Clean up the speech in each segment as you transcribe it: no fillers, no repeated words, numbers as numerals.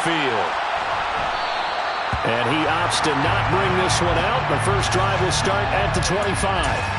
midfield. And he opts to not bring this one out. The first drive will start at the 25.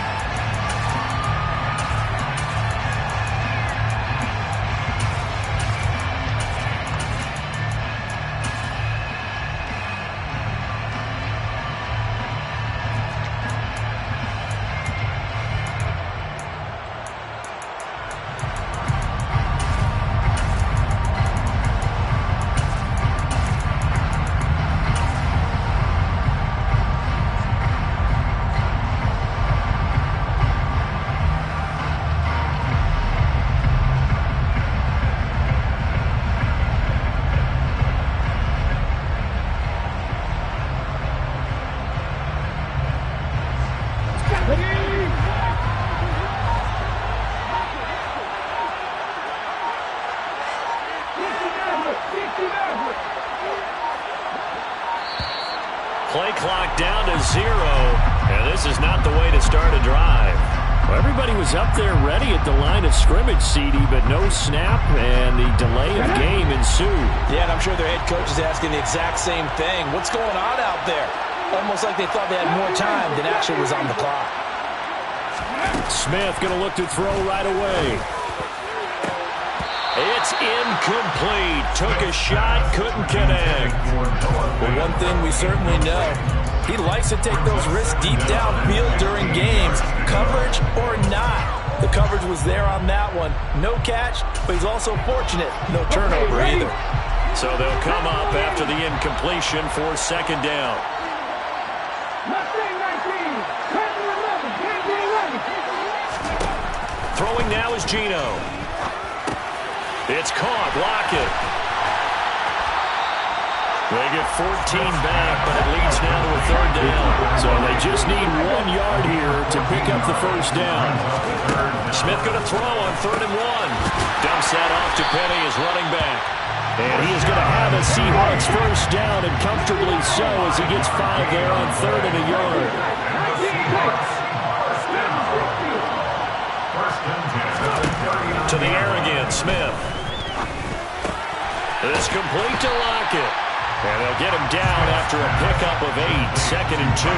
Play clock down to 0, and this is not the way to start a drive. Well, everybody was up there ready at the line of scrimmage, CD, but no snap, and the delay of game ensued. Yeah, and I'm sure their head coach is asking the exact same thing. What's going on out there? Almost like they thought they had more time than actually was on the clock. Smith going to look to throw right away. It's incomplete. Took a shot, couldn't connect. Well, one thing we certainly know, he likes to take those risks deep downfield during games, coverage or not. The coverage was there on that one. No catch, but he's also fortunate. No turnover either. So they'll come up after the incompletion for second down. Throwing now is Geno. It's caught. Lockett. They get 14 back, but it leads now to a third down. So they just need 1 yard here to pick up the first down. Smith going to throw on 3rd and 1. Dumps that off to Penny as running back. And he is going to have a Seahawks first down, and comfortably so, as he gets 5 there on 3rd and a yard. To the air again, Smith. It's complete to Lockett. And they'll get him down after a pickup of 8, 2nd and 2.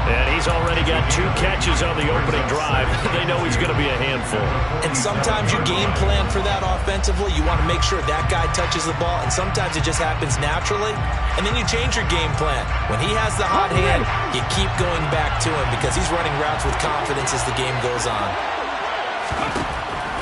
And he's already got 2 catches on the opening drive. They know he's going to be a handful. And sometimes you game plan for that offensively. You want to make sure that guy touches the ball, and sometimes it just happens naturally. And then you change your game plan. When he has the hot hand, you keep going back to him because he's running routes with confidence as the game goes on.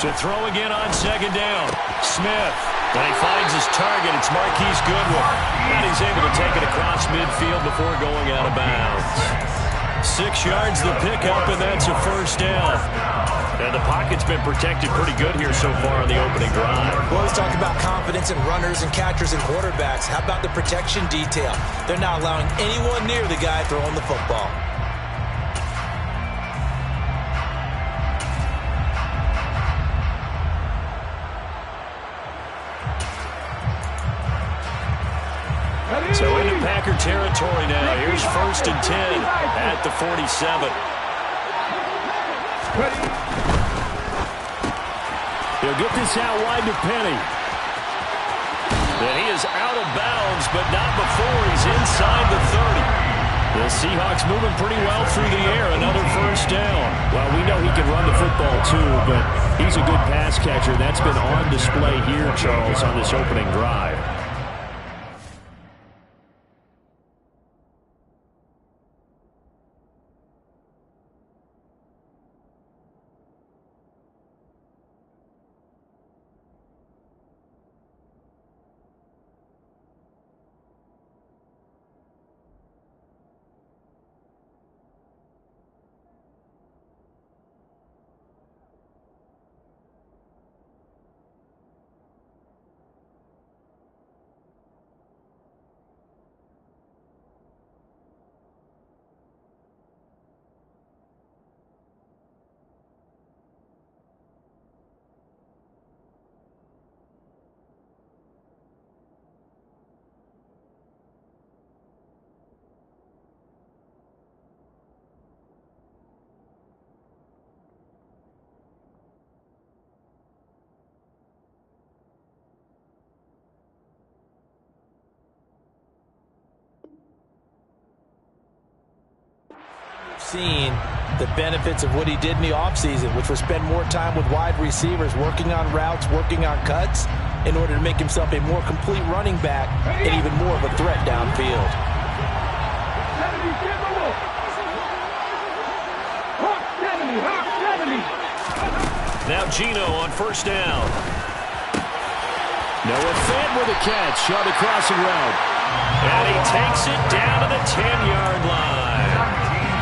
To throw again on 2nd down. Smith. When he finds his target, it's Marquise Goodwin. And he's able to take it across midfield before going out of bounds. 6 yards the pickup, and that's a first down. And the pocket's been protected pretty good here so far on the opening drive. We always talk about confidence in runners and catchers and quarterbacks. How about the protection detail? They're not allowing anyone near the guy throwing the football. So into Packer territory now. Here's 1st and 10 at the 47. He'll get this out wide to Penny. And he is out of bounds, but not before he's inside the 30. The Seahawks moving pretty well through the air. Another first down. Well, we know he can run the football too, but he's a good pass catcher. That's been on display here, Charles, on this opening drive. seen the benefits of what he did in the offseason, which was spend more time with wide receivers, working on routes, working on cuts, in order to make himself a more complete running back and even more of a threat downfield. Now Gino on first down. Noah Fed with a catch on the crossing route. And he takes it down to the 10-yard line.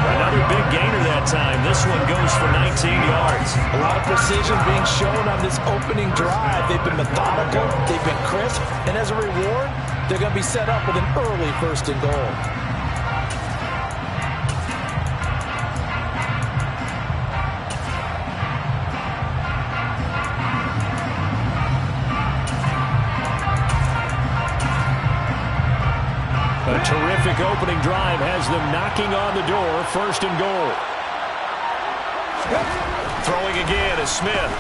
Another big gainer that time. This one goes for 19 yards. A lot of precision being shown on this opening drive. They've been methodical, they've been crisp, and as a reward, they're going to be set up with an early 1st and goal. A terrific opening drive has them knocking on the door. 1st and goal. Throwing again is Smith.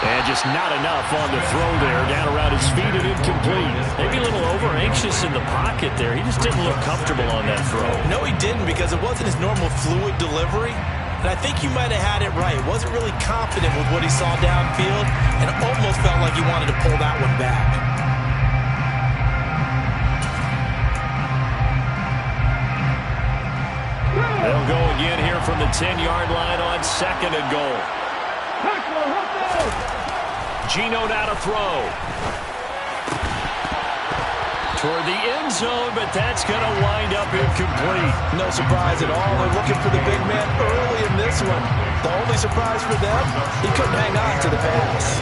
And just not enough on the throw there. Down around his feet and incomplete. Maybe a little over-anxious in the pocket there. He just didn't look comfortable on that throw. No, he didn't, because it wasn't his normal fluid delivery. And I think you might have had it right. Wasn't really confident with what he saw downfield, and it almost felt like he wanted to pull that one back. They'll go again here from the 10-yard line on 2nd and goal. Gino now to throw. Toward the end zone, but that's going to wind up incomplete. No surprise at all. They're looking for the big man early in this one. The only surprise for them, he couldn't hang on to the pass.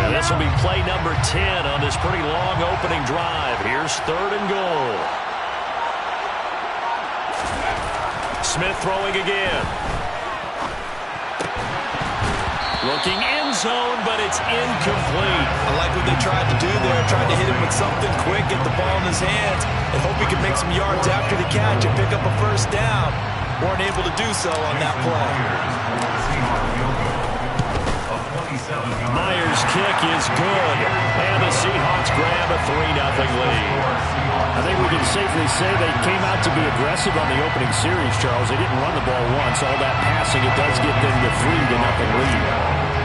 This will be play number 10 on this pretty long opening drive. Here's 3rd and goal. Smith throwing again. Looking end zone, but it's incomplete. I like what they tried to do there. Tried to hit him with something quick, get the ball in his hands, and hope he could make some yards after the catch and pick up a 1st down. Weren't able to do so on that play. Myers' kick is good, and the Seahawks grab a 3-0 lead. I think we can safely say they came out to be aggressive on the opening series, Charles. They didn't run the ball once. All that passing, it does get them the 3-0 lead.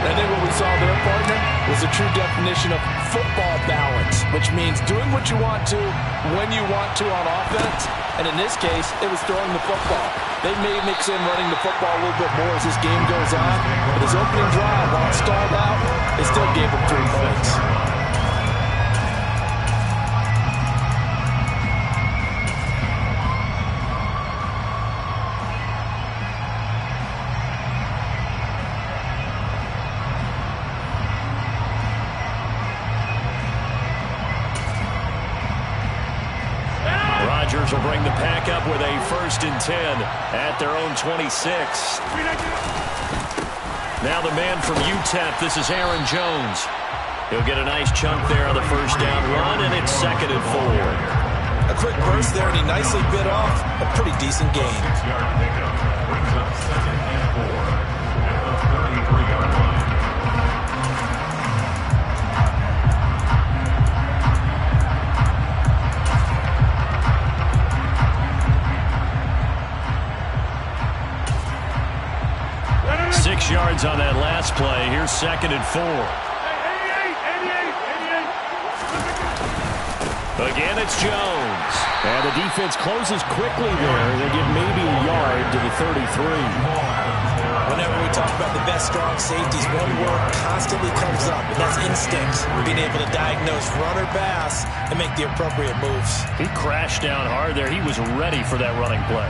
I think what we saw there, partner, was a true definition of football balance, which means doing what you want to, when you want to on offense, and in this case, it was throwing the football. They may mix in running the football a little bit more as this game goes on, but his opening drive, while it stalled out, it still gave him 3 points. Rodgers will bring the pack up with a 1st and 10 at their own 26. Now the man from UTEP, this is Aaron Jones. He'll get a nice chunk there on the 1st down run, and it's 2nd and 4. A quick burst there, and he nicely bit off a pretty decent gain. 6-yard pickup brings up 2nd and 4 at the 33-yard line. Yards on that last play. Here's 2nd and 4. Again, it's Jones. And the defense closes quickly there. They give maybe a yard to the 33. Whenever we talk about the best strong safeties, one word constantly comes up, and that's instincts. Being able to diagnose run or pass and make the appropriate moves. He crashed down hard there. He was ready for that running play.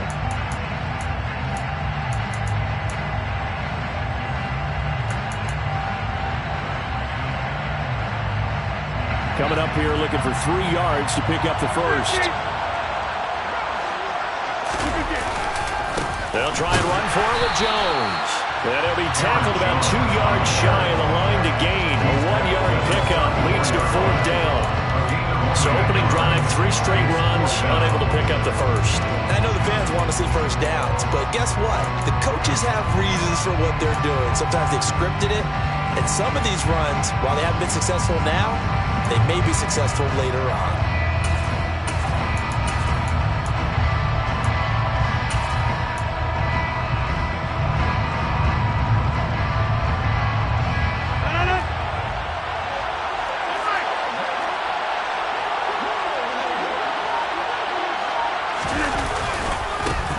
Coming up here looking for 3 yards to pick up the 1st. They'll try and run for it with Jones. And he'll be tackled about 2 yards shy of the line to gain. A 1-yard pickup leads to 4th down. So opening drive, 3 straight runs, unable to pick up the first. I know the fans want to see first downs, but guess what? The coaches have reasons for what they're doing. Sometimes they've scripted it, and some of these runs, while they haven't been successful now, they may be successful later on.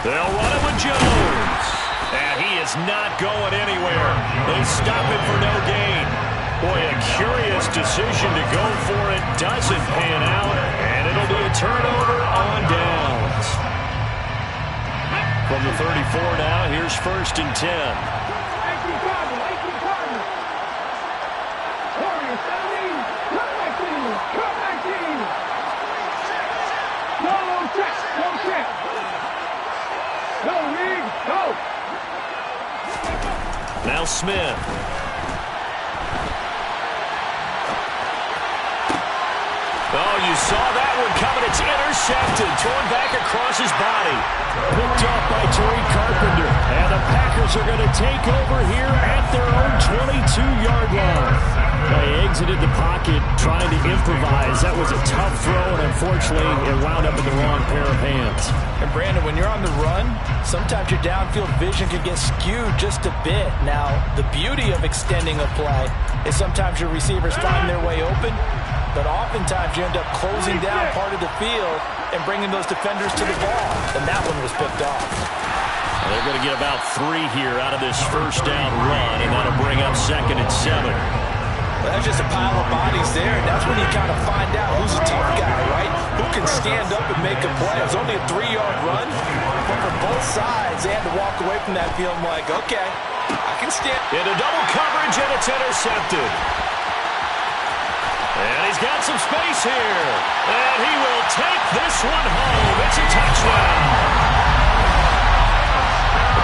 They'll run it with Jones. And he is not going anywhere. They stop him for no gain. Boy, a curious decision to go for it. Doesn't pan out. And it'll be a turnover on downs. From the 34 now, here's 1st and 10. Now Smith. Oh, you saw that one coming. It's intercepted. Thrown back across his body. Picked off by Tariq Carpenter. And the Packers are going to take over here at their own 22-yard line. They exited the pocket trying to improvise. That was a tough throw, and unfortunately, it wound up in the wrong pair of hands. And Brandon, when you're on the run, sometimes your downfield vision can get skewed just a bit. Now, the beauty of extending a play is sometimes your receivers find their way open, but oftentimes you end up closing down part of the field and bringing those defenders to the ball. And that one was picked off. Well, they're going to get about 3 here out of this first down run, and that'll bring up 2nd and 7. Well, that's just a pile of bodies there, and that's when you kind of find out who's a tough guy, right? Who can stand up and make a play. It was only a 3-yard run, but for both sides, they had to walk away from that field like, okay, I can stand. Into double coverage, and it's intercepted. And he's got some space here. And he will take this one home. It's a touchdown.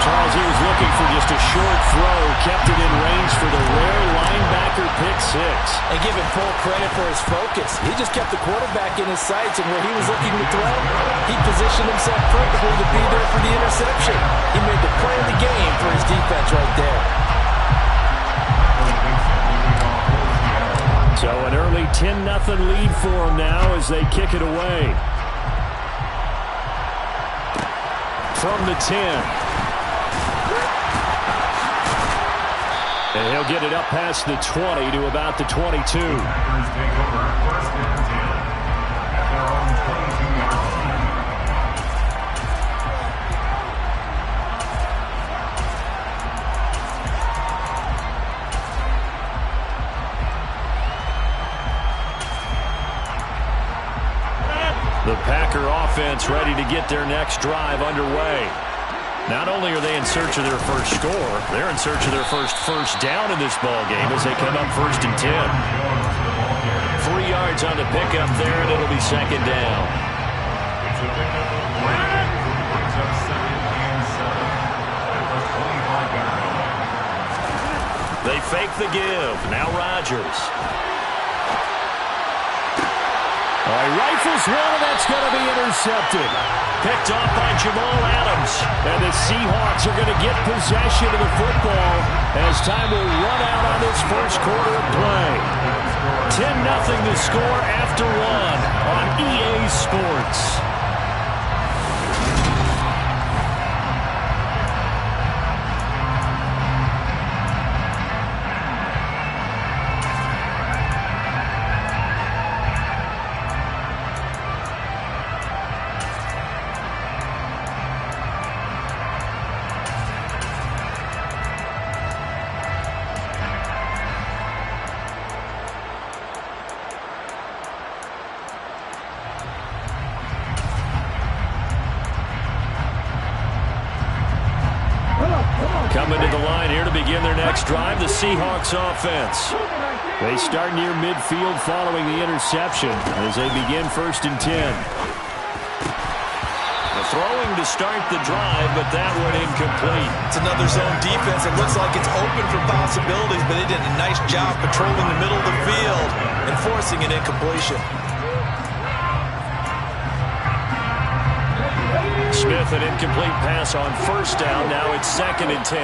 Charles, he was looking for just a short throw, kept it in range for the rare linebacker pick 6. And give him full credit for his focus. He just kept the quarterback in his sights, and where he was looking to throw, he positioned himself perfectly to be there for the interception. He made the play of the game for his defense right there. So an early 10-0 lead for them now as they kick it away. From the 10. And he'll get it up past the 20 to about the 22. Packers take over 1st and 10 at their own 22-yard line. The Packer offense ready to get their next drive underway. Not only are they in search of their first score, they're in search of their first down in this ball game as they come up 1st and 10. 3 yards on the pickup there, and it'll be 2nd down. It's a pickup of 3. Brings up 2nd and 7 at the 25-yard line. They fake the give. Now Rodgers. All right, rifles one, and that's going to be intercepted. Picked off by Jamal Adams. And the Seahawks are going to get possession of the football as time will run out on this first quarter of play. 10-0 the score after 1 on EA Sports. Coming to the line here to begin their next drive, the Seahawks offense. They start near midfield following the interception as they begin 1st and 10. The throwing to start the drive, but that one incomplete. It's another zone defense. It looks like it's open for possibilities, but they did a nice job patrolling the middle of the field and forcing an incompletion. Smith, an incomplete pass on first down. Now it's 2nd and 10.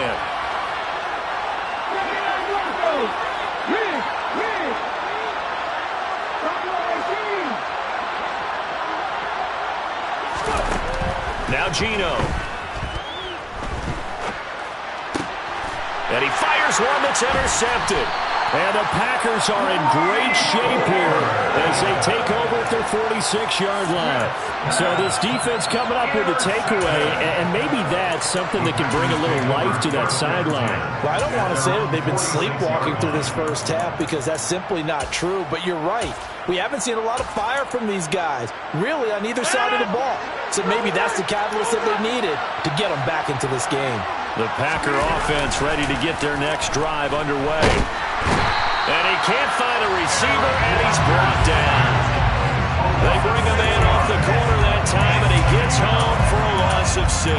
Now Geno. And he fires one that's intercepted. And the Packers are in great shape here as they take over at their 46-yard line. So this defense coming up with a takeaway, and maybe that's something that can bring a little life to that sideline. Well, I don't want to say that they've been sleepwalking through this first half because that's simply not true, but you're right. We haven't seen a lot of fire from these guys, really, on either side of the ball. So maybe that's the catalyst that they needed to get them back into this game. The Packer offense ready to get their next drive underway. And he can't find a receiver, and he's brought down. They bring him in off the corner that time, and he gets home for a loss of 6.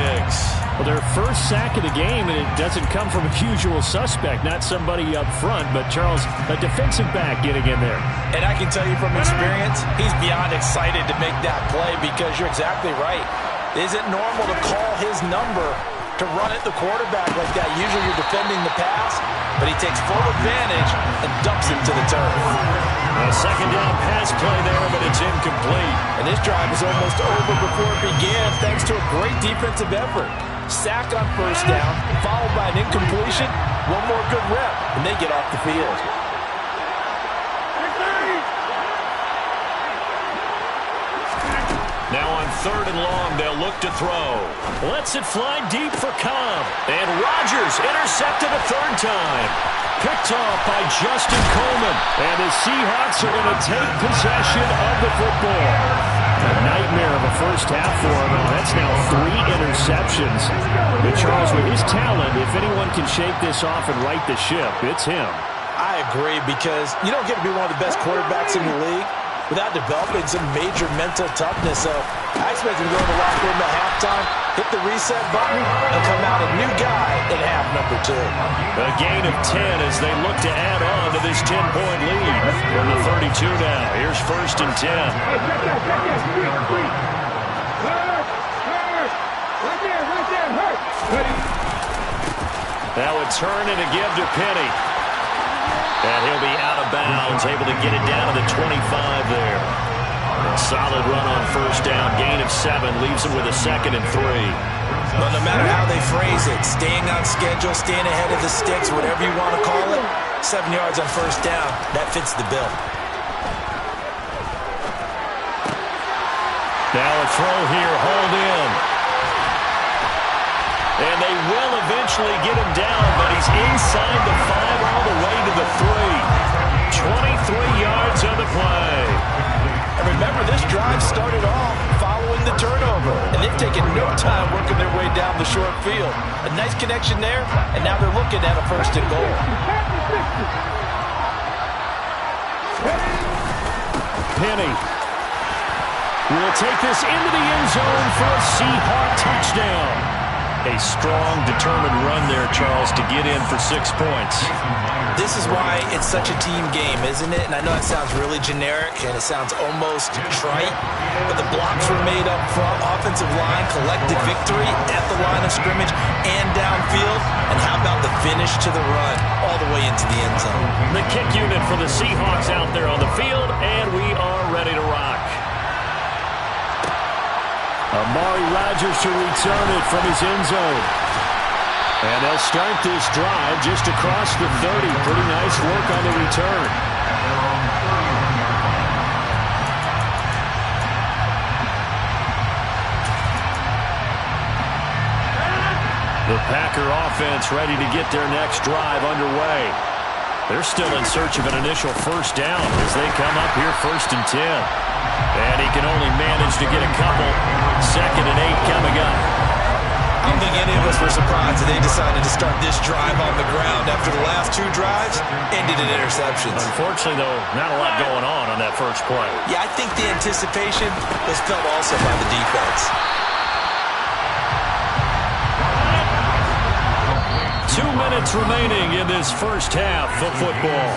Well, their first sack of the game, and it doesn't come from a usual suspect, not somebody up front, but Charles, a defensive back getting in there. And I can tell you from experience, he's beyond excited to make that play because you're exactly right. It isn't normal to call his number to run at the quarterback like that. Usually you're defending the pass, but he takes full advantage and dumps it to the turf. A second down pass play there, but it's incomplete. And this drive is almost over before it began thanks to a great defensive effort. Sack on first down, followed by an incompletion, one more good rep, and they get off the field. Now on 3rd and long, they'll look to throw. Lets it fly deep for Cobb. And Rodgers intercepted a 3rd time. Picked off by Justin Coleman. And the Seahawks are going to take possession of the football. A nightmare of a first half for him. That's now 3 interceptions. But Charles, with his talent, if anyone can shake this off and right the ship, it's him. I agree because you don't get to be one of the best quarterbacks in the league without developing some major mental toughness. So I expect him to go in the locker room at halftime, hit the reset button, and come out a new guy in half number 2. A gain of 10 as they look to add on to this 10-point lead. From the 32 now, here's 1st and 10. Now a turn and a give to Penny. And he'll be out of bounds, able to get it down to the 25 there. A solid run on first down, gain of 7, leaves him with a 2nd and 3. Well, no matter how they phrase it, staying on schedule, staying ahead of the sticks, whatever you want to call it, 7 yards on first down, that fits the bill. Now a throw here, hauled in. And they will eventually get him down, but he's inside the 5 all the way to the 3. 23 yards on the play. And remember, this drive started off following the turnover, and they've taken no time working their way down the short field. A nice connection there, and now they're looking at a 1st and goal. Penny will take this into the end zone for a Seahawk touchdown. A strong, determined run there, Charles, to get in for 6 points. This is why it's such a team game, isn't it? And I know it sounds really generic, and it sounds almost trite, but the blocks were made up front. Offensive line collected victory at the line of scrimmage and downfield. And how about the finish to the run all the way into the end zone? The kick unit for the Seahawks out there on the field, and we are ready to rock. Amari Rodgers to return it from his end zone. And they'll start this drive just across the 30. Pretty nice work on the return. The Packer offense ready to get their next drive underway. They're still in search of an initial first down as they come up here 1st and 10. And he can only manage to get a couple. 2nd and 8 coming up. I don't think any of us were surprised that they decided to start this drive on the ground after the last 2 drives ended in interceptions. Unfortunately, though, not a lot going on that first play. Yeah, I think the anticipation was felt also by the defense. 2 minutes remaining in this first half of football.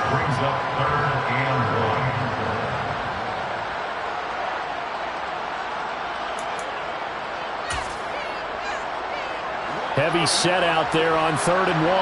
Brings up 3rd and 1. heavy set out there on 3rd and 1.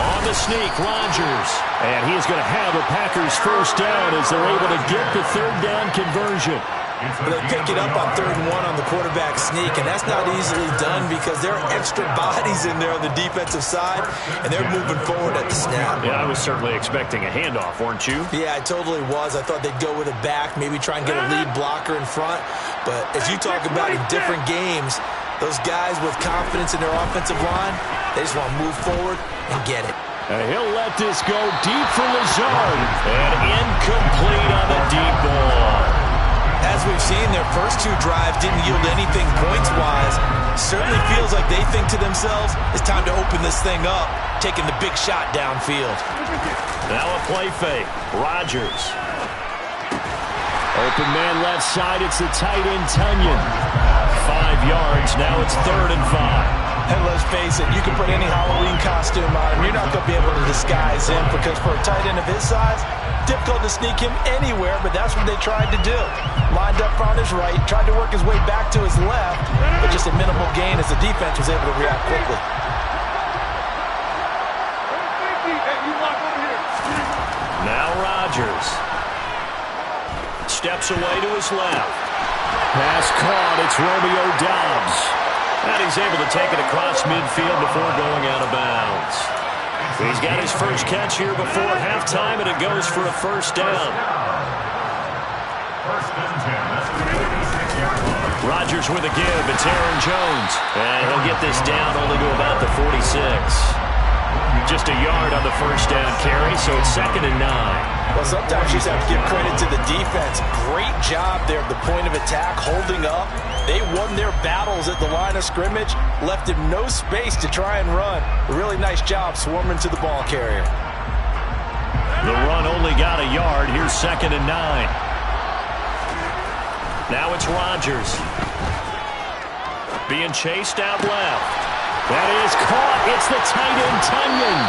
On the sneak, Rodgers. And he is going to have a Packers first down as they're able to get the 3rd down conversion. They pick it up on 3rd and 1 on the quarterback sneak, and that's not easily done because there are extra bodies in there on the defensive side, and they're moving forward at the snap. Yeah, I was certainly expecting a handoff, weren't you? Yeah, I totally was. I thought they'd go with a back, maybe try and get a lead blocker in front. But as you talk about in different games, those guys with confidence in their offensive line, they just want to move forward and get it. And he'll let this go deep for Lazard. And incomplete on the deep ball. As we've seen, their first 2 drives didn't yield anything points-wise. Certainly feels like they think to themselves, it's time to open this thing up, taking the big shot downfield. Now a play fake. Rodgers. Open man left side. It's the tight end, Tunyon. 5 yards. Now it's 3rd and 5. And let's face it, you can put any Halloween costume on him. You're not going to be able to disguise him because for a tight end of his size, difficult to sneak him anywhere, but that's what they tried to do. Lined up on his right, tried to work his way back to his left, but just a minimal gain as the defense was able to react quickly. Now Rodgers. Steps away to his left. Pass caught. It's Romeo Doubs. And he's able to take it across midfield before going out of bounds. He's got his first catch here before halftime, and it goes for a first down. Rodgers with a give. It's Aaron Jones. And he'll get this down only to about the 46. Just a yard on the first down carry, so it's 2nd and 9. Well, sometimes you just have to give credit to the defense. Great job there at the point of attack, holding up. They won their battles at the line of scrimmage, left him no space to try and run. A really nice job swarming to the ball carrier. The run only got a yard. Here's 2nd and 9. Now it's Rodgers. Being chased out left. That is caught. It's the tight end, Tunyon.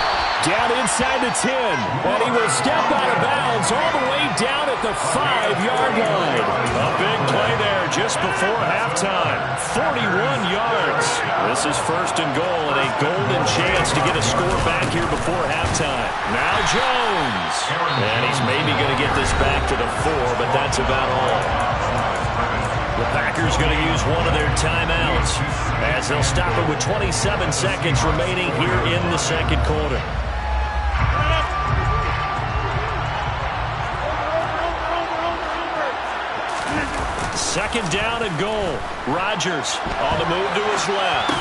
Down inside the 10. And he will step out of bounds all the way down at the 5-yard line. A big play there just before halftime. 41 yards. This is 1st and goal and a golden chance to get a score back here before halftime. Now Jones. And he's maybe going to get this back to the 4, but that's about all. The Packers going to use one of their timeouts as they'll stop it with 27 seconds remaining here in the 2nd quarter. Second down and goal. Rodgers on the move to his left.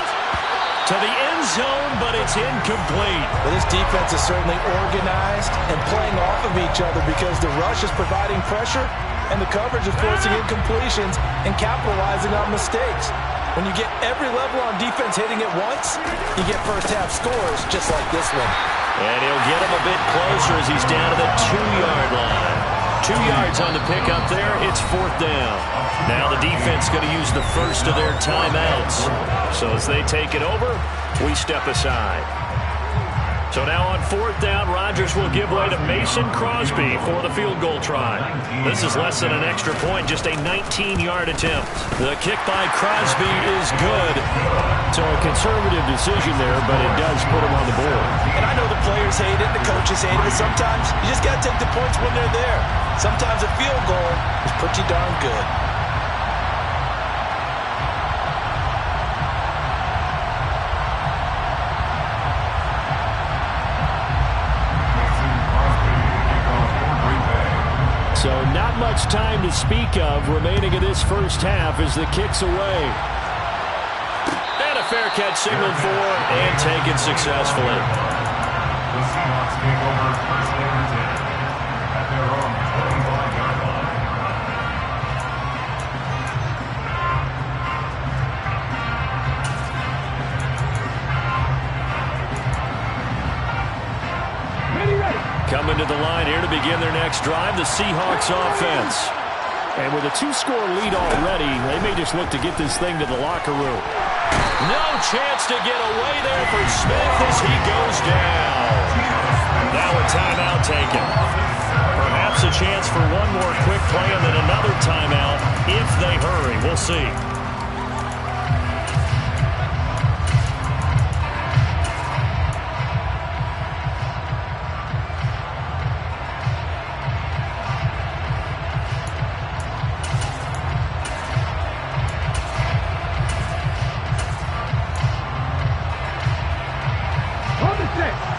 To the end zone, but it's incomplete. Well, this defense is certainly organized and playing off of each other because the rush is providing pressure and the coverage is forcing incompletions and capitalizing on mistakes. When you get every level on defense hitting it once, you get first-half scores just like this one. And he'll get him a bit closer as he's down to the 2-yard line. 2 yards on the pickup there. It's 4th down. Now the defense going to use the first of their timeouts. So as they take it over, we step aside. So now on 4th down, Rodgers will give way to Mason Crosby for the field goal try. This is less than an extra point, just a 19-yard attempt. The kick by Crosby is good. So a conservative decision there, but it does put him on the board. And I know the players hate it, the coaches hate it, but sometimes you just got to take the points when they're there. Sometimes a field goal is pretty darn good. So not much time to speak of remaining in this first half as the kick's away. And a fair catch signaled for and taken successfully. The Seahawks take over 1st and 10 at their own 25-yard line. Coming to the line here to begin their next drive, the Seahawks offense. And with a 2-score lead already, they may just look to get this thing to the locker room. No chance to get away there for Smith as he goes down. Now a timeout taken. Perhaps a chance for one more quick play and then another timeout if they hurry. We'll see.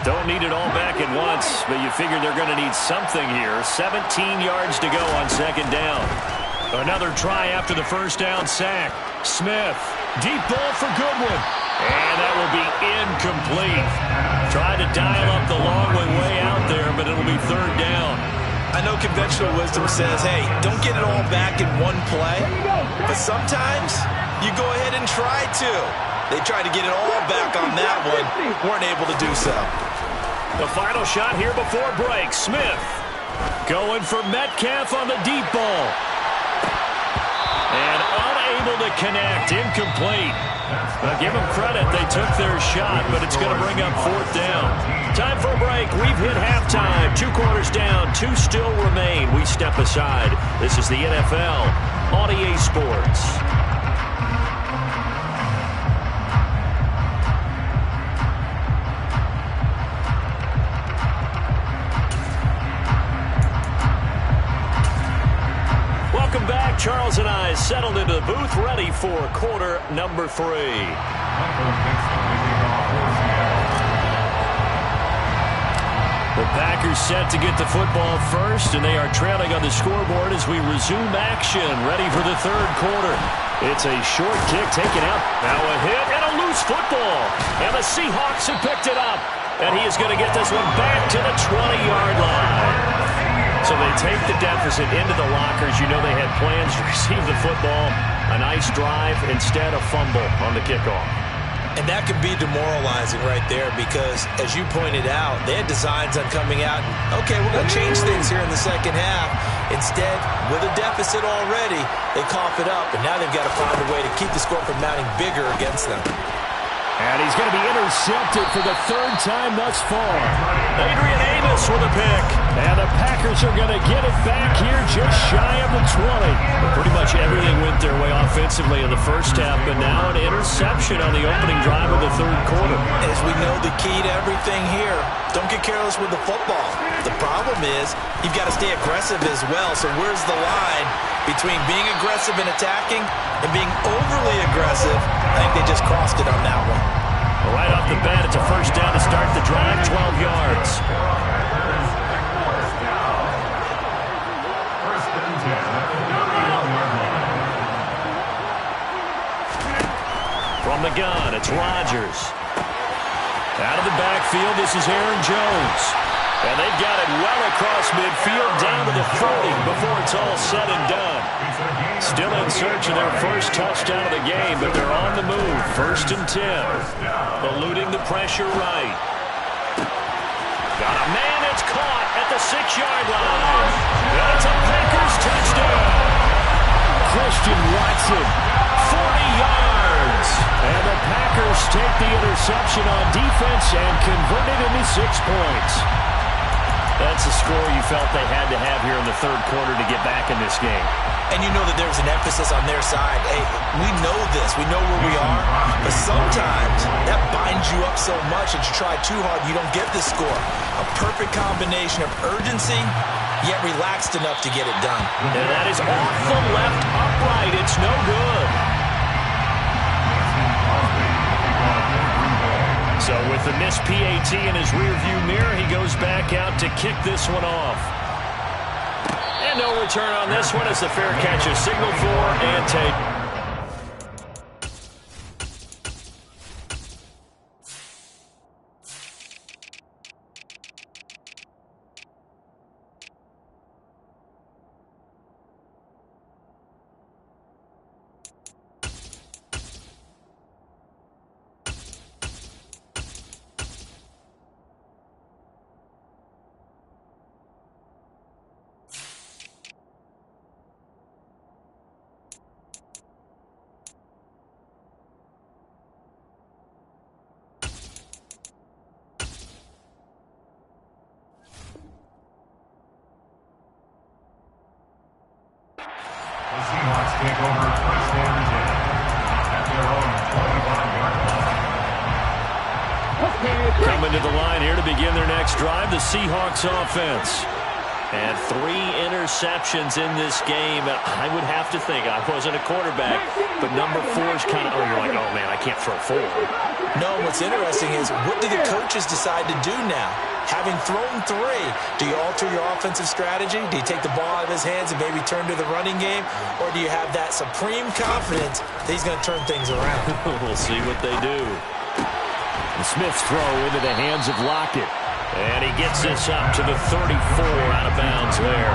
Don't need it all back at once, but you figure they're going to need something here. 17 yards to go on second down. Another try after the first down sack. Smith, deep ball for Goodwin. And that will be incomplete. Tried to dial up the long way out there, but it'll be third down. I know conventional wisdom says, hey, don't get it all back in one play. But sometimes you go ahead and try to. They tried to get it all back on that one. Weren't able to do so. The final shot here before break. Smith going for Metcalf on the deep ball. And unable to connect. Incomplete. Now give them credit. They took their shot, but it's going to bring up fourth down. Time for a break. We've hit halftime. 2 quarters down. 2 still remain. We step aside. This is the NFL on EA Sports. Charles and I settled into the booth, ready for quarter number 3. The Packers set to get the football first, and they are trailing on the scoreboard as we resume action, ready for the third quarter. It's a short kick taken out. Now a hit and a loose football. And the Seahawks have picked it up. And he is going to get this one back to the 20-yard line. So they take the deficit into the lockers. You know they had plans to receive the football. A nice drive, instead a fumble on the kickoff. And that could be demoralizing right there because, as you pointed out, they had designs on coming out and, okay, we're going to change things here in the second half. Instead, with a deficit already, they cough it up, and now they've got to find a way to keep the score from mounting bigger against them. And he's going to be intercepted for the 3rd time thus far. Adrian Amos with a pick. And the Packers are going to get it back here just shy of the 20. But pretty much everything went their way offensively in the first half, but now an interception on the opening drive of the third quarter. As we know, the key to everything here, don't get careless with the football. The problem is you've got to stay aggressive as well. So where's the line between being aggressive and attacking and being overly aggressive? I think they just crossed it on that one. Right off the bat, it's a first down to start the drive, 12 yards. From the gun, it's Rodgers. Out of the backfield, this is Aaron Jones. And they've got it well across midfield, down to the 40 before it's all said and done. Still in search of their first touchdown of the game, but they're on the move. 1st and 10. Eluding the pressure right. Got a man that's caught at the 6-yard line. And it's a Packers touchdown. Christian Watson, 40 yards. And the Packers take the interception on defense and convert it into 6 points. That's a score you felt they had to have here in the third quarter to get back in this game. And you know that there's an emphasis on their side. Hey, we know this. We know where we are. But sometimes that binds you up so much that you try too hard, you don't get this score. A perfect combination of urgency, yet relaxed enough to get it done. And that is off the left upright. It's no good. So with the missed PAT in his rearview mirror, he goes back out to kick this one off. And no return on this one as the fair catch is signaled for and taken. Take over first and 10 at their own 25-yard line. Coming to the line here to begin their next drive, the Seahawks offense. And 3 interceptions in this game. I would have to think, I wasn't a quarterback, but number 4 is kind of, oh, you're like, oh, man, I can't throw 4. No, what's interesting is, what do the coaches decide to do now? Having thrown 3, do you alter your offensive strategy? Do you take the ball out of his hands and maybe turn to the running game? Or do you have that supreme confidence that he's going to turn things around? We'll see what they do. The Smith's throw into the hands of Lockett. And he gets this up to the 34 out of bounds there.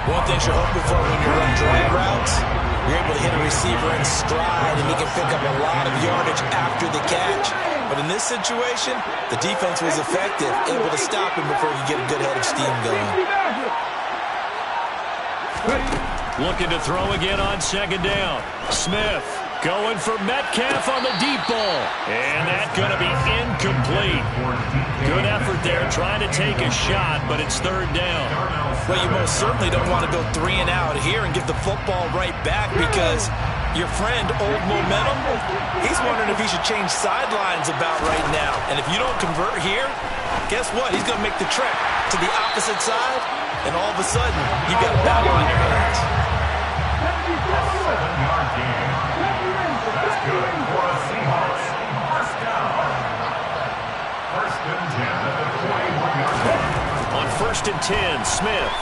One thing you're hoping for when you run drag routes, you're able to hit a receiver in stride, and he can pick up a lot of yardage after the catch. But in this situation, the defense was effective, able to stop him before you get a good head of steam going. Looking to throw again on 2nd down. Smith going for Metcalf on the deep ball. And that's going to be incomplete. Good effort there trying to take a shot, but it's 3rd down. Well, you most certainly don't want to go 3 and out here and give the football right back, because your friend, Old Momentum, he's wondering if he should change sidelines about right now. And if you don't convert here, guess what? He's going to make the trek to the opposite side, and all of a sudden, you've got a battle on your hands. A 7-yard gain. That's good for a Seahawks first down. 1st and 10 at the 21-yard line. On 1st and 10, Smith.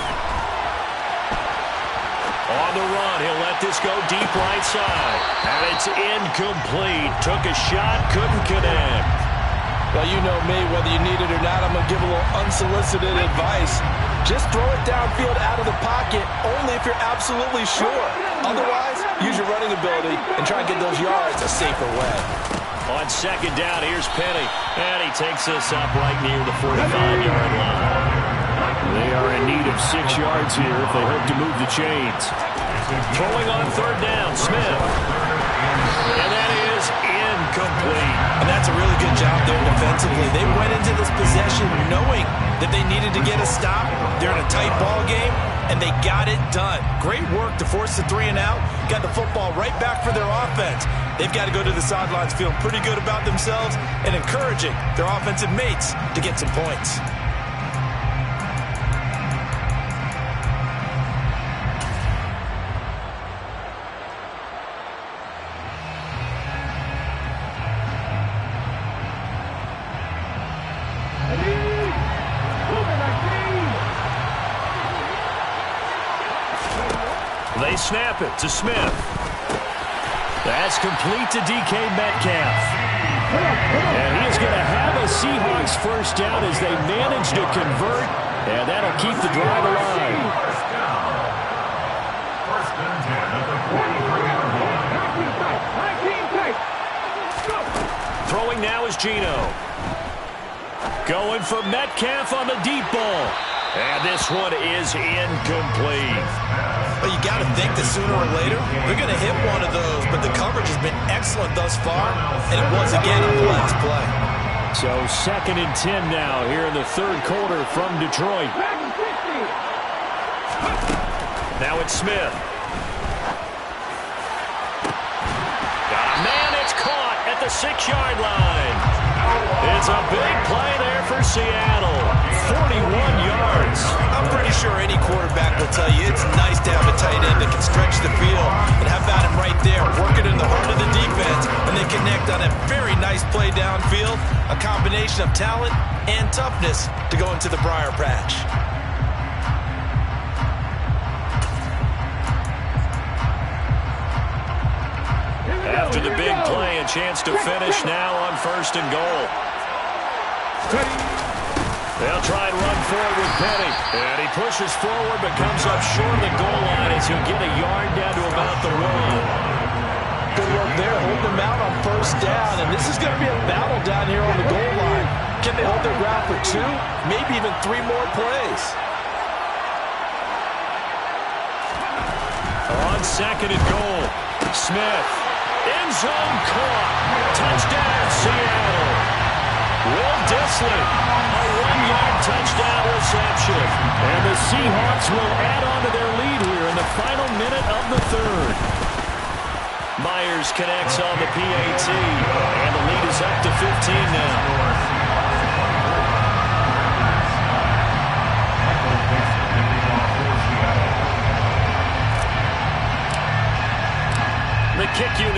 On the run, he'll let this go deep right side. And it's incomplete. Took a shot, couldn't connect. Well, you know me, whether you need it or not, I'm going to give a little unsolicited advice. Just throw it downfield out of the pocket, only if you're absolutely sure. Otherwise, use your running ability and try and get those yards a safer way. On 2nd down, here's Penny. And he takes this up right near the 45-yard line. They are in need of 6 yards here if they hope to move the chains. Throwing on 3rd down, Smith. And that is incomplete. And that's a really good job there defensively. They went into this possession knowing that they needed to get a stop. They're in a tight ball game, and they got it done. Great work to force the 3 and out. Got the football right back for their offense. They've got to go to the sidelines feeling pretty good about themselves and encouraging their offensive mates to get some points. They snap it to Smith. That's complete to DK Metcalf. And he is going to have a Seahawks first down as they manage to convert, and that'll keep the drive alive. First down. 1st and 10 at the 43-yard line. Throwing now is Geno. Going for Metcalf on the deep ball. And this one is incomplete. Well, you got to think that sooner or later, they're going to hit one of those, but the coverage has been excellent thus far, and it was again on the last play. So 2nd and 10 now here in the 3rd quarter from Detroit. Now it's Smith. Got a man, it's caught at the 6-yard line. It's a big play there for Seattle. 41 yards. I'm pretty sure any quarterback will tell you it's nice to have a tight end that can stretch the field. And how about him right there, working in the heart of the defense, and they connect on a very nice play downfield. A combination of talent and toughness to go into the briar patch. After the big play, a chance to finish now on 1st and goal. They'll try and run forward with Penny. And he pushes forward but comes up short of the goal line as he'll get a yard down to about the 1. Good work there, holding them out on 1st down. And this is going to be a battle down here on the goal line. Can they hold their ground for 2, maybe even 3 more plays? On 2nd and goal, Smith. End zone caught. Touchdown, Seattle. Will Dissly, a 1-yard touchdown reception. And the Seahawks will add on to their lead here in the final minute of the 3rd. Myers connects on the PAT, and the lead is up to 15 now.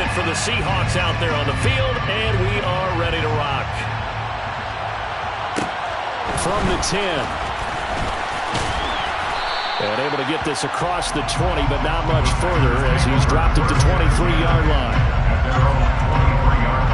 it for the Seahawks out there on the field, and we are ready to rock. From the 10. And able to get this across the 20, but not much further as he's dropped it to 23-yard line. At their own 23-yard line.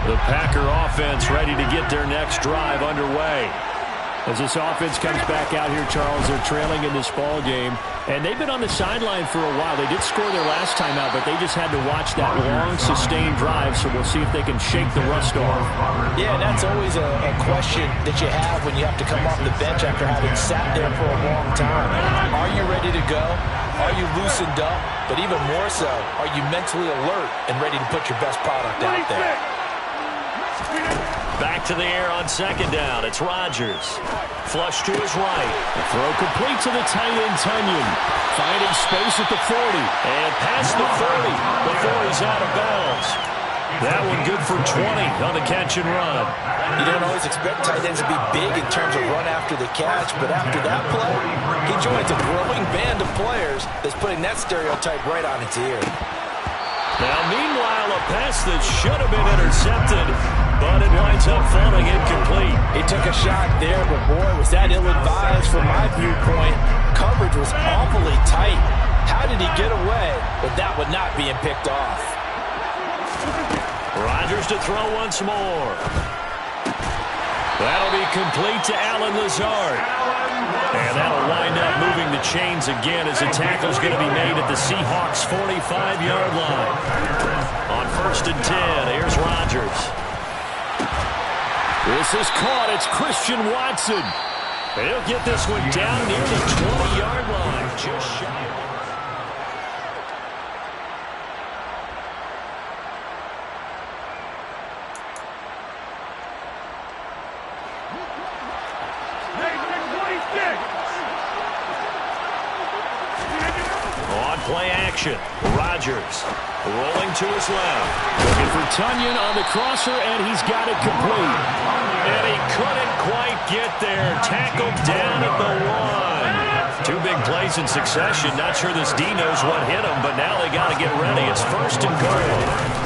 The Packer offense ready to get their next drive underway. As this offense comes back out here, Charles, they're trailing in this ball game, and they've been on the sideline for a while. They did score their last time out, but they just had to watch that long, sustained drive, so we'll see if they can shake the rust off. Yeah, and that's always a question that you have when you have to come off the bench after having sat there for a long time. Are you ready to go? Are you loosened up? But even more so, are you mentally alert and ready to put your best product out there? Back to the air on second down. It's Rodgers. Flush to his right. The throw complete to the tight end, Tunyon. Finding space at the 40. And past the 30 before he's out of bounds. That one good for 20 on the catch and run. You don't always expect tight ends to be big in terms of run after the catch, but after that play, he joins a growing band of players that's putting that stereotype right on its ear. Now, meanwhile, a pass that should have been intercepted, but it winds up falling incomplete. He took a shot there, but boy, was that ill-advised from my viewpoint. Coverage was awfully tight. How did he get away with that one not being picked off? Rodgers to throw once more. That'll be complete to Allen Lazard. And that'll wind up moving the chains again as the tackle's going to be made at the Seahawks' 45-yard line. On 1st and 10, here's Rodgers. This is caught. It's Christian Watson. He'll get this one down near the 20-yard line. Just shy. Play action. Rodgers rolling to his left. Looking for Tunyon on the crosser, and he's got it complete. And he couldn't quite get there. Tackled down at the 1. Two big plays in succession. Not sure this D knows what hit him, but now they got to get ready. It's 1st and goal.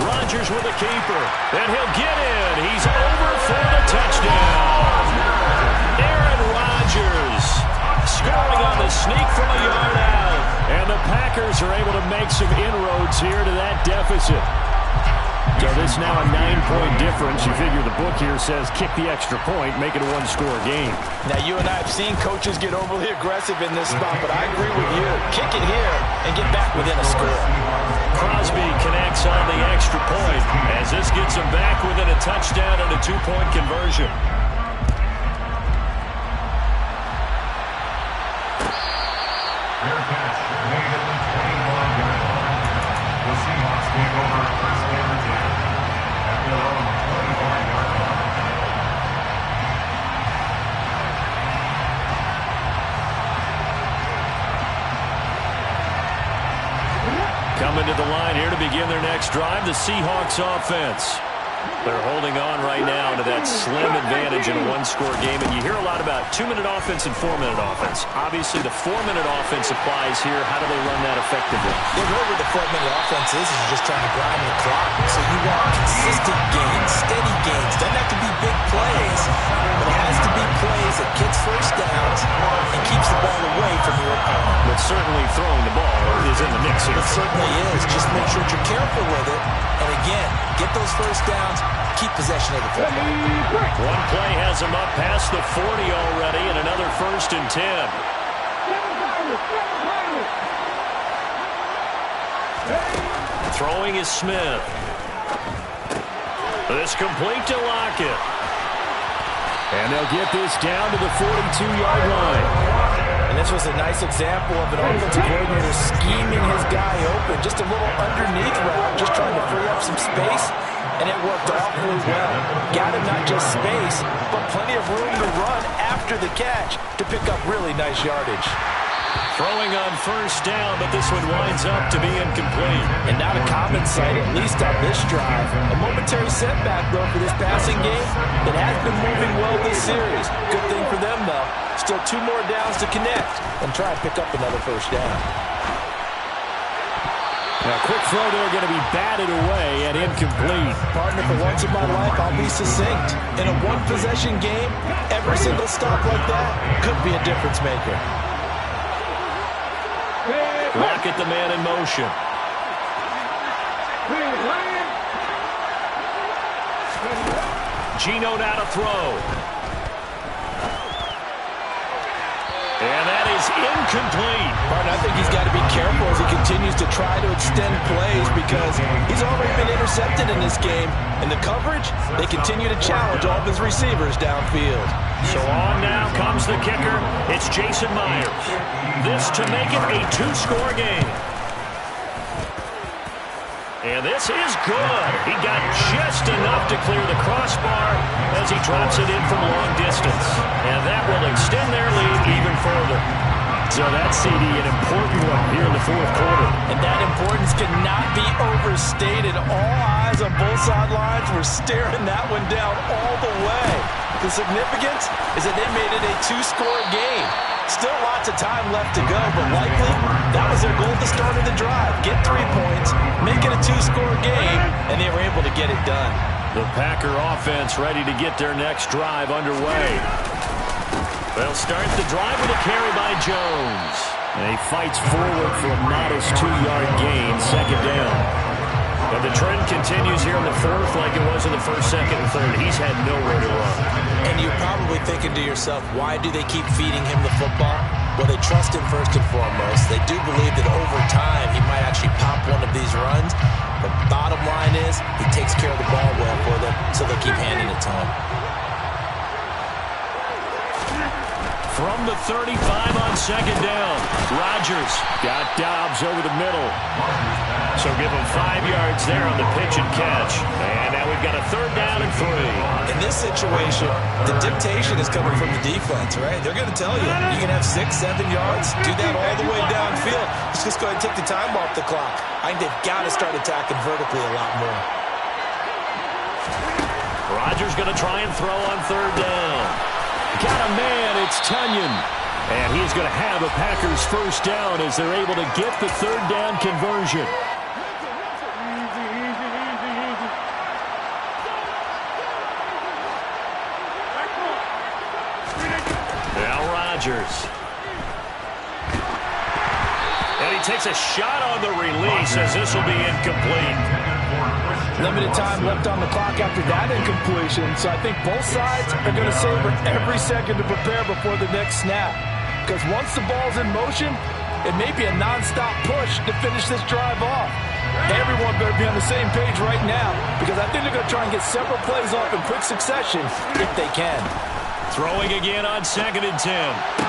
Rodgers with a keeper, and he'll get in. He's over for the touchdown. Aaron Rodgers scoring on the sneak from a yard out. And the Packers are able to make some inroads here to that deficit. So this now a 9-point difference. You figure the book here says kick the extra point, make it a one-score game. Now, you and I have seen coaches get overly aggressive in this spot, but I agree with you. Kick it here and get back within a score. Crosby connects on the extra point as this gets him back within a touchdown and a 2-point conversion. Their catch made at the 21-yard line. The Seahawks take over 1st and 10 at their own 21-yard line. Coming to the line here to begin their next drive, the Seahawks offense. They're holding on right now to that slim advantage in a one-score game. And you hear a lot about 2-minute offense and 4-minute offense. Obviously, the 4-minute offense applies here. How do they run that effectively? Yeah, really what the 4-minute offense is you're just trying to grind the clock. So you want consistent gains, steady gains. Doesn't have to be big plays, but it has to be plays that gets first downs and keeps the ball away from your opponent. But certainly throwing the ball is in the mix here. It certainly is. Just make sure that you're careful with it. And again, get those first downs, keep possession of the football. One play has him up past the 40 already, and another 1st and 10. Throwing is Smith. This complete to Lockett. And they'll get this down to the 42-yard line. And this was a nice example of an offensive coordinator scheming his guy open. Just a little underneath route, just trying to free up some space. And it worked awfully well. Got him not just space, but plenty of room to run after the catch to pick up really nice yardage. Throwing on first down, but this one winds up to be incomplete. And not a common sight, at least on this drive. A momentary setback, though, for this passing game. It has been moving well this series. Good thing for them, though. Still 2 more downs to connect and try and pick up another first down. Now, quick throw there going to be batted away and incomplete. Partner, for once in my life, I'll be succinct. In a one-possession game, every single stop like that could be a difference maker. Rocket the man in motion. Geno now to throw. And that is incomplete. Martin, I think he's got to be careful as he continues to try to extend plays because he's already been intercepted in this game. And the coverage, they continue to challenge all of his receivers downfield. So on now comes the kicker. It's Jason Myers. This to make it a 2-score game. And this is good. He got just enough to clear the crossbar as he drops it in from long distance. And that will extend their lead even further. So that's, CD, an important one here in the fourth quarter. And that importance cannot be overstated. All eyes on both sidelines were staring that one down all the way. The significance is that they made it a 2-score game. Still lots of time left to go, but likely that was their goal at the start of the drive. Get 3 points, make it a 2-score game, and they were able to get it done. The Packer offense ready to get their next drive underway. They'll start the drive with a carry by Jones. And he fights forward for a modest 2-yard gain, second down. And the trend continues here in the fourth like it was in the first, second, and third. He's had nowhere to run. And you're probably thinking to yourself, why do they keep feeding him the football? Well, they trust him first and foremost. They do believe that over time he might actually pop one of these runs. But bottom line is he takes care of the ball well for them, so they keep handing it to him. From the 35 on second down, Rodgers got Dobbs over the middle. So give him 5 yards there on the pitch and catch. And now we've got a 3rd down and 3. In this situation, the dictation is coming from the defense, right? They're going to tell you, you can have 6, 7 yards, do that all the way downfield. Let's just go ahead and take the time off the clock. I think they've got to start attacking vertically a lot more. Rodgers going to try and throw on 3rd down. Got a man, it's Tunyon. And he's going to have a Packers first down as they're able to get the 3rd down conversion. Now Rodgers. And he takes a shot on the release as this will be incomplete. Limited time left on the clock after that incompletion, so I think both sides are going to savor every second to prepare before the next snap. Because once the ball's in motion, it may be a non-stop push to finish this drive off. Everyone better be on the same page right now, because I think they're going to try and get several plays off in quick succession if they can. Throwing again on 2nd and 10.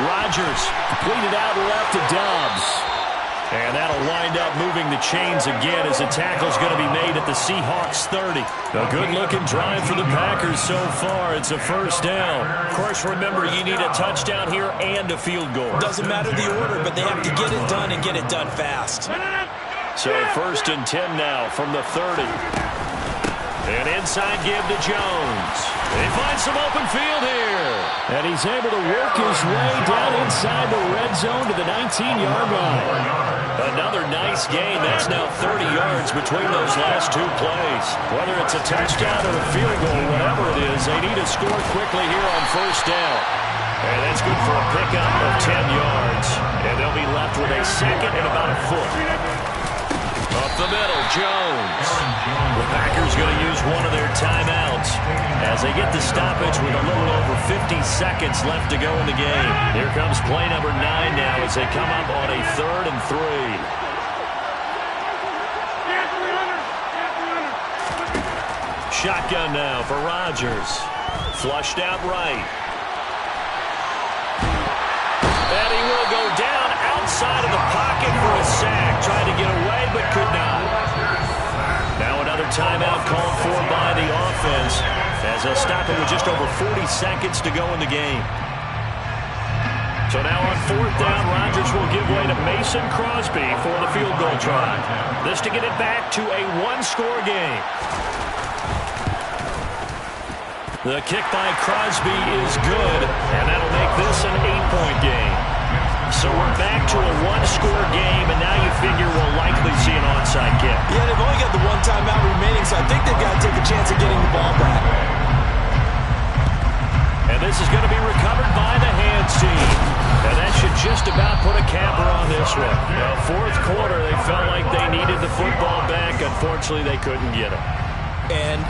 Rodgers completed out left to Dobbs. And that'll wind up moving the chains again as the tackle's going to be made at the Seahawks 30. A good-looking drive for the Packers so far. It's a first down. Of course, remember, you need a touchdown here and a field goal. Doesn't matter the order, but they have to get it done and get it done fast. So 1st and 10 now from the 30. And inside give to Jones. He finds some open field here. And he's able to work his way down inside the red zone to the 19-yard line. Another nice gain. That's now 30 yards between those last 2 plays. Whether it's a touchdown or a field goal, whatever it is, they need to score quickly here on first down. And that's good for a pickup of 10 yards. And they'll be left with a 2nd and about a foot. Up the middle, Jones. The Packers going to use one of their timeouts as they get the stoppage with a little over 50 seconds left to go in the game. Here comes play number 9 now as they come up on a 3rd and 3. Shotgun now for Rodgers. Flushed out right. And he will go down outside of the pocket for a sack. Tried to get away, but could not. Now another timeout called for by the offense as they'll stop it with just over 40 seconds to go in the game. So now on 4th down, Rodgers will give way to Mason Crosby for the field goal try. This to get it back to a one-score game. The kick by Crosby is good, and that'll make this an 8-point game. So we're back to a one-score game, and now you figure we'll likely see an onside kick. Yeah, they've only got the one timeout remaining, so I think they've got to take a chance of getting the ball back. And this is going to be recovered by the hands team. And that should just about put a capper on this one. Now, 4th quarter, they felt like they needed the football back. Unfortunately, they couldn't get it. And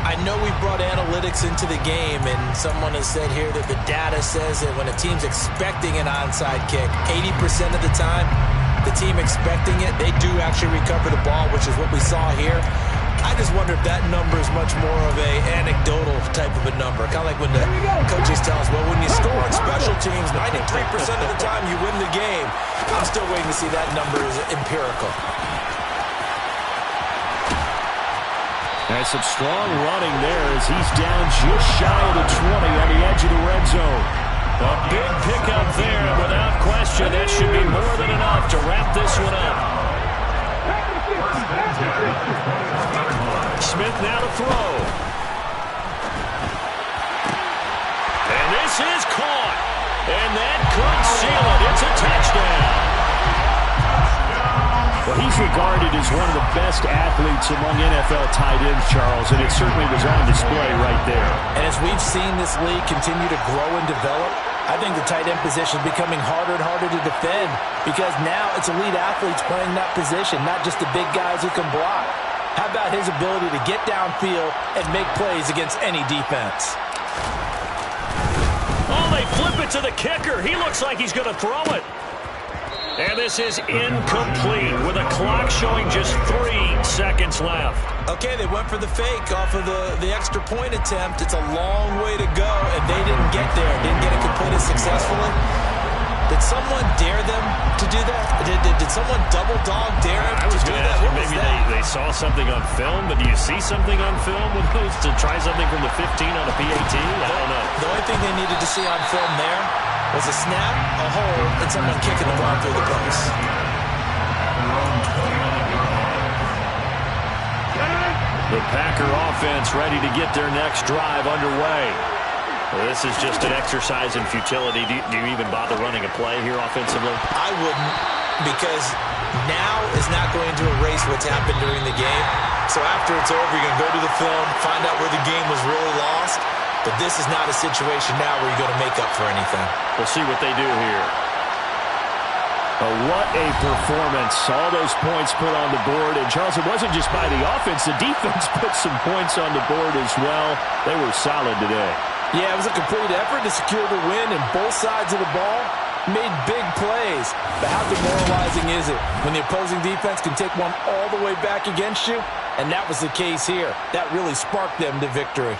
I know we brought analytics into the game, and someone has said here that the data says that when a team's expecting an onside kick, 80% of the time, the team expecting it, they do actually recover the ball, which is what we saw here. I just wonder if that number is much more of a anecdotal type of a number. Kind of like when the coaches tell us, well, when you score on special teams, 93% of the time you win the game. I'm still waiting to see that number is empirical. There's some strong running there as he's down just shy of the 20 on the edge of the red zone. A big pickup there, and without question, that should be more than enough to wrap this one up. Smith now to throw. And this is caught. And that could seal it. It's a touchdown. Well, he's regarded as one of the best athletes among NFL tight ends, Charles, and it certainly was on display right there. And as we've seen this league continue to grow and develop, I think the tight end position is becoming harder and harder to defend because now it's elite athletes playing that position, not just the big guys who can block. How about his ability to get downfield and make plays against any defense? Oh, they flip it to the kicker. He looks like he's going to throw it. And this is incomplete with a clock showing just 3 seconds left. Okay, they went for the fake off of the extra point attempt. It's a long way to go, and they didn't get there. Didn't get it completed successfully. Did someone dare them to do that? Did someone double dog dare them to do that? What was maybe that? they saw something on film, but do you see something on film with those to try something from the 15 on a PAT? I don't know. The only thing they needed to see on film there was a snap, a hole, and someone kicking the ball through the post. The Packer offense ready to get their next drive underway. Well, this is just an exercise in futility. Do you even bother running a play here offensively? I wouldn't, because now is not going to erase what's happened during the game. So after it's over, you're going to go to the film, find out where the game was really lost. But this is not a situation now where you're going to make up for anything. We'll see what they do here. What a performance. All those points put on the board. And, Charles, it wasn't just by the offense. The defense put some points on the board as well. They were solid today. Yeah, it was a complete effort to secure the win, and both sides of the ball made big plays. But how demoralizing is it when the opposing defense can take one all the way back against you? And that was the case here. That really sparked them to victory.